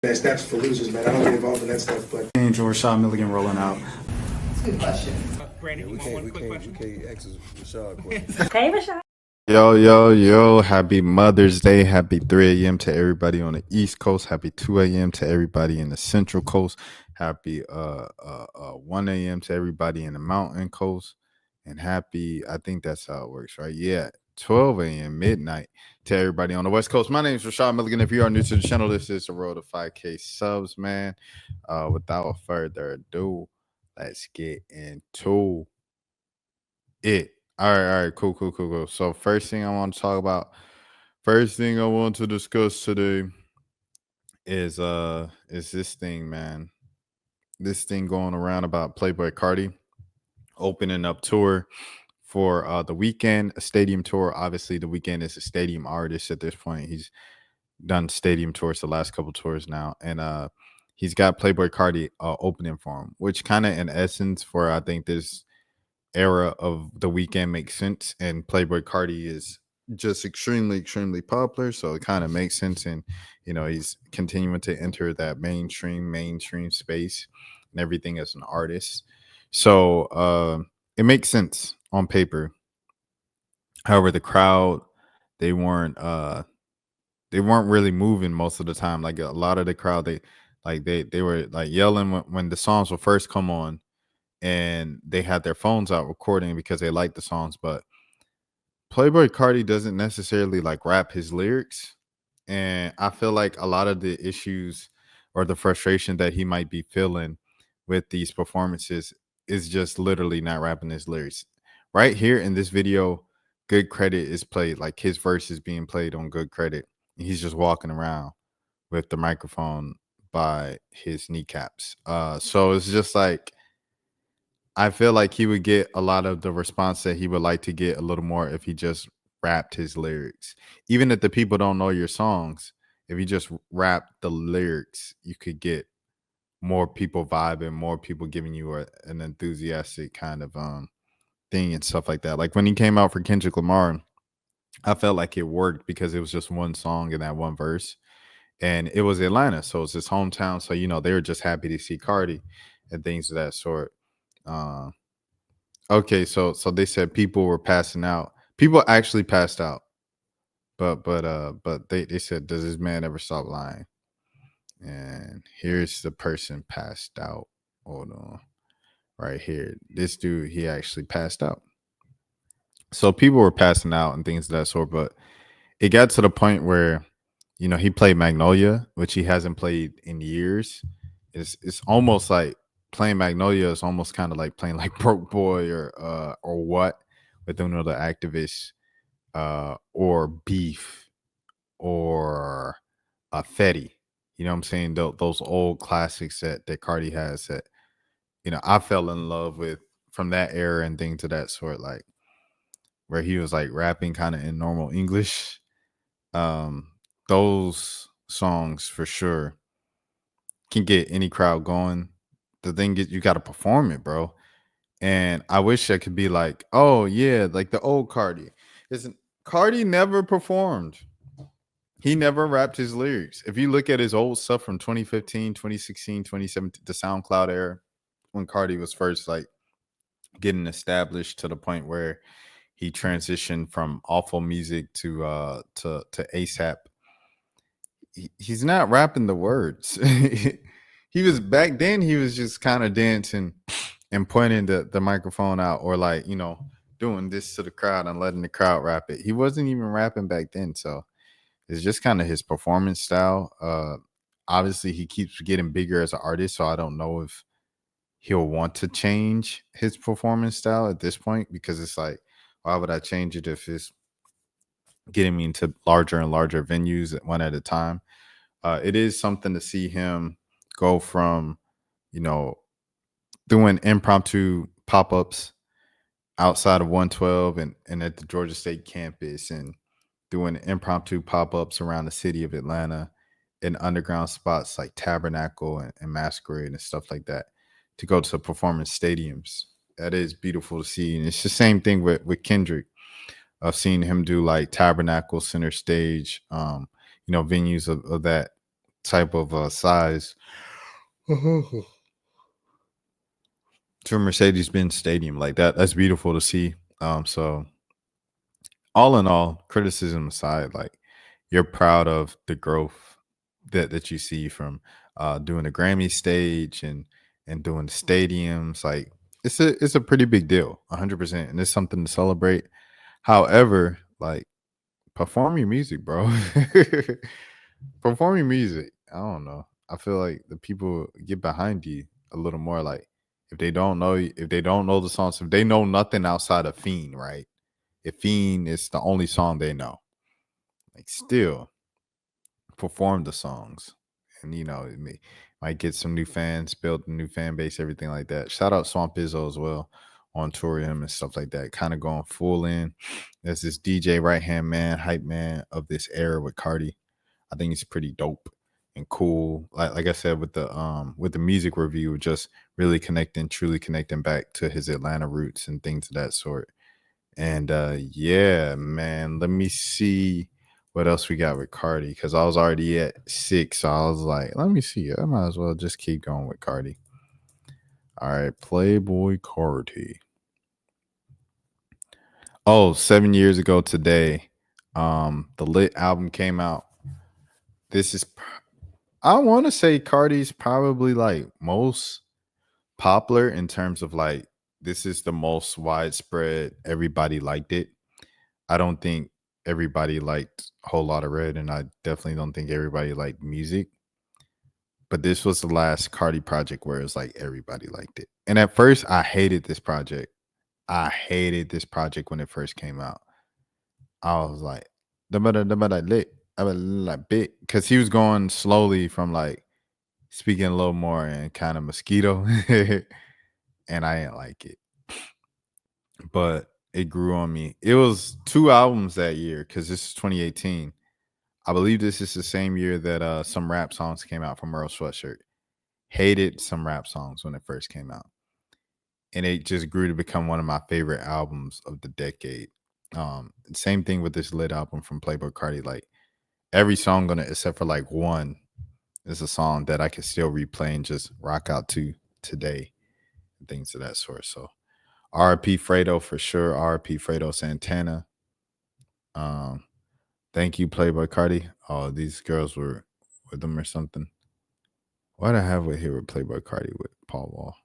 That's for losers, man. I don't get involved in that stuff. But Angel Rashad Milligan rolling out. That's a good question. Brandon, Yeah, you want one quick question? we can't ask Rashad questions. Hey, Rashad. Yo, happy Mother's Day. Happy 3 a.m. to everybody on the East Coast. Happy 2 a.m. to everybody in the Central Coast. Happy 1 a.m. to everybody in the Mountain Coast. And happy, I think that's how it works, right? Yeah, 12 a.m. midnight to everybody on the West Coast. My name is Rashad Milligan. If you are new to the channel, this is the road to 5K subs, man. Without further ado, let's get into it. All right, cool. So first thing I want to discuss today is this thing, man. This thing going around about Playboi Carti opening up tour for the Weeknd, a stadium tour. Obviously, the Weeknd is a stadium artist at this point. He's done stadium tours the last couple tours now, and he's got Playboi Carti opening for him, which kind of in essence for I think this era of the Weeknd makes sense, and Playboi Carti is just extremely popular, so it kind of makes sense. And he's continuing to enter that mainstream space and everything as an artist, so it makes sense on paper. However, the crowd, they weren't really moving most of the time. Like a lot of the crowd, they were like yelling when the songs would first come on, and they had their phones out recording because they liked the songs. But Playboi Carti doesn't necessarily like rap his lyrics, and I feel like a lot of the issues or the frustration that he might be feeling with these performances is just literally not rapping his lyrics. Right here in this video, Good Credit is played, like his verse is being played on Good Credit, and he's just walking around with the microphone by his kneecaps. So it's just like I feel like he would get a lot of the response that he would like to get a little more if he just rapped his lyrics. Even if the people don't know your songs, if you just rap the lyrics, you could get more people vibing, more people giving you an enthusiastic kind of thing and stuff like that. Like when he came out for Kendrick Lamar, I felt like it worked because it was just one song in that one verse, and it was Atlanta, so it's his hometown. So they were just happy to see Carti and things of that sort. Uh, okay, so they said people were passing out. People actually passed out, but they said, does this man ever stop lying? And here's the person passed out. Hold on, right here. This dude, he actually passed out. So people were passing out and things of that sort, but it got to the point where he played Magnolia, which he hasn't played in years. It's almost like playing Magnolia is almost kind of like playing like Broke Boy or What with the activists, or Beef or Fetty. You know what I'm saying? Those old classics that Carti has that I fell in love with from that era and things of that sort, like where he was like rapping kind of in normal English. Those songs for sure can get any crowd going. The thing is, you got to perform it, bro. And I wish I could be like, oh yeah, like the old Carti. Isn't Carti never performed? He never rapped his lyrics. If you look at his old stuff from 2015, 2016, 2017, the SoundCloud era, when Carti was first like getting established to the point where he transitioned from awful music to ASAP. He's not rapping the words. He was back then. He was just kind of dancing and pointing the microphone out, or like doing this to the crowd and letting the crowd rap it. He wasn't even rapping back then, so it's just kind of his performance style. Obviously, he keeps getting bigger as an artist, so I don't know if he'll want to change his performance style at this point, because it's like, why would I change it if it's getting me into larger and larger venues at one at a time? It is something to see him go from, doing impromptu pop-ups outside of 112 and at the Georgia State campus, and doing impromptu pop-ups around the city of Atlanta in underground spots like Tabernacle and Masquerade and stuff like that, to go to performance stadiums. That is beautiful to see. And it's the same thing with Kendrick. I've seen him do like Tabernacle, Center Stage, venues of that type of size to a Mercedes-Benz Stadium like that. That's beautiful to see. So all in all, criticism aside, like you're proud of the growth that you see from doing the Grammy stage and doing the stadiums. Like it's a pretty big deal, 100%, and it's something to celebrate. However, like perform your music, bro. Perform your music. I don't know. I feel like the people get behind you a little more. Like if they don't know, if they don't know the songs, if they know nothing outside of Fiend, right? If Fiend is the only song they know, like still perform the songs, and it might get some new fans, build a new fan base, everything like that. Shout out Swamp Izzo as well on tour with him and stuff like that. Kind of going full in as this DJ right hand man, hype man of this era with Carti. I think it's pretty dope and cool. Like I said with the music review, just really truly connecting back to his Atlanta roots and things of that sort. And yeah, man, let me see what else we got with Carti, because I was already at 6, so I was like, let me see. I might as well just keep going with Carti. All right, Playboi Carti. Oh, 7 years ago today, the Lit album came out. This is, I want to say Carti's probably like most popular in terms of like, this is the most widespread. Everybody liked it. I don't think everybody liked Whole Lotta Red, and I definitely don't think everybody liked music. But this was the last Carti project where it's like everybody liked it. And at first, I hated this project. I hated this project when it first came out. I was like, bit, because he was going slowly from like speaking a little more and kind of mosquito, and I didn't like it. But it grew on me. It was 2 albums that year, because this is 2018. I believe this is the same year that some rap songs came out from Earl Sweatshirt. Hated some rap songs when it first came out. And it just grew to become one of my favorite albums of the decade. Same thing with this Lit album from Playboi Carti. Like every song on it, except for like one, is a song that I can still replay and just rock out to today, and things of that sort. So RP Fredo for sure. RP Fredo Santana. Thank you, Playboi Carti. Oh, these girls were with them or something. What I have with here with Playboi Carti with Paul Wall.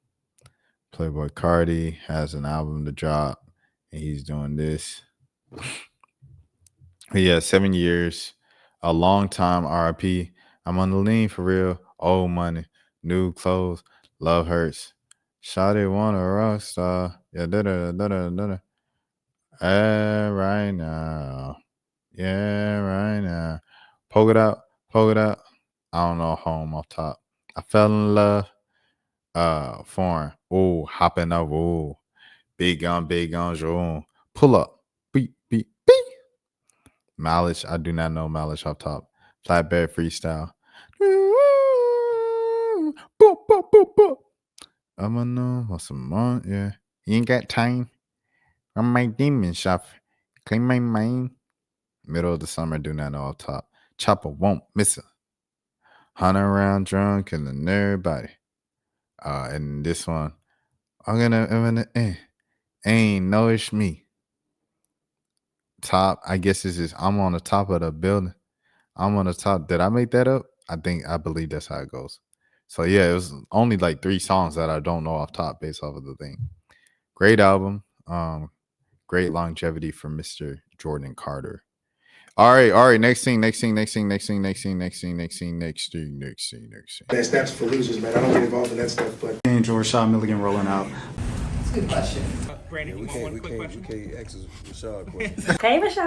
Playboi Carti has an album to drop, and he's doing this. Yeah, 7 years, a long time. RIP. I'm on the lean for real. Old money, new clothes, love hurts. Shawty want a rock star. Yeah, da. Right now. Yeah, right now. Poke it out. I don't know, home off top. I fell in love. Foreign. Oh, hopping up. Oh, big gun, Joe. Pull up. Beep. Mileage. I do not know mileage off top. Flatbed freestyle. Boop. I'm gonna know what's some more. Yeah. You ain't got time. I'm my demon shop. Clean my mind. Middle of the summer, do not know off top. Chopper won't miss her. 100 round drunk and then everybody. And this one, I'm gonna ain't no it's me. Top, I guess this is I'm on the top of the building. I'm on the top. Did I make that up? I believe that's how it goes. So yeah, it was only like 3 songs that I don't know off top based off of the thing. Great album. Great longevity for Mr. Jordan Carter. All right. Next thing. That's for losers, man. I don't get involved in that stuff, but Angel Rashad Milligan rolling out. That's a good question. We can't ask Rashad questions. Hey, Rashad.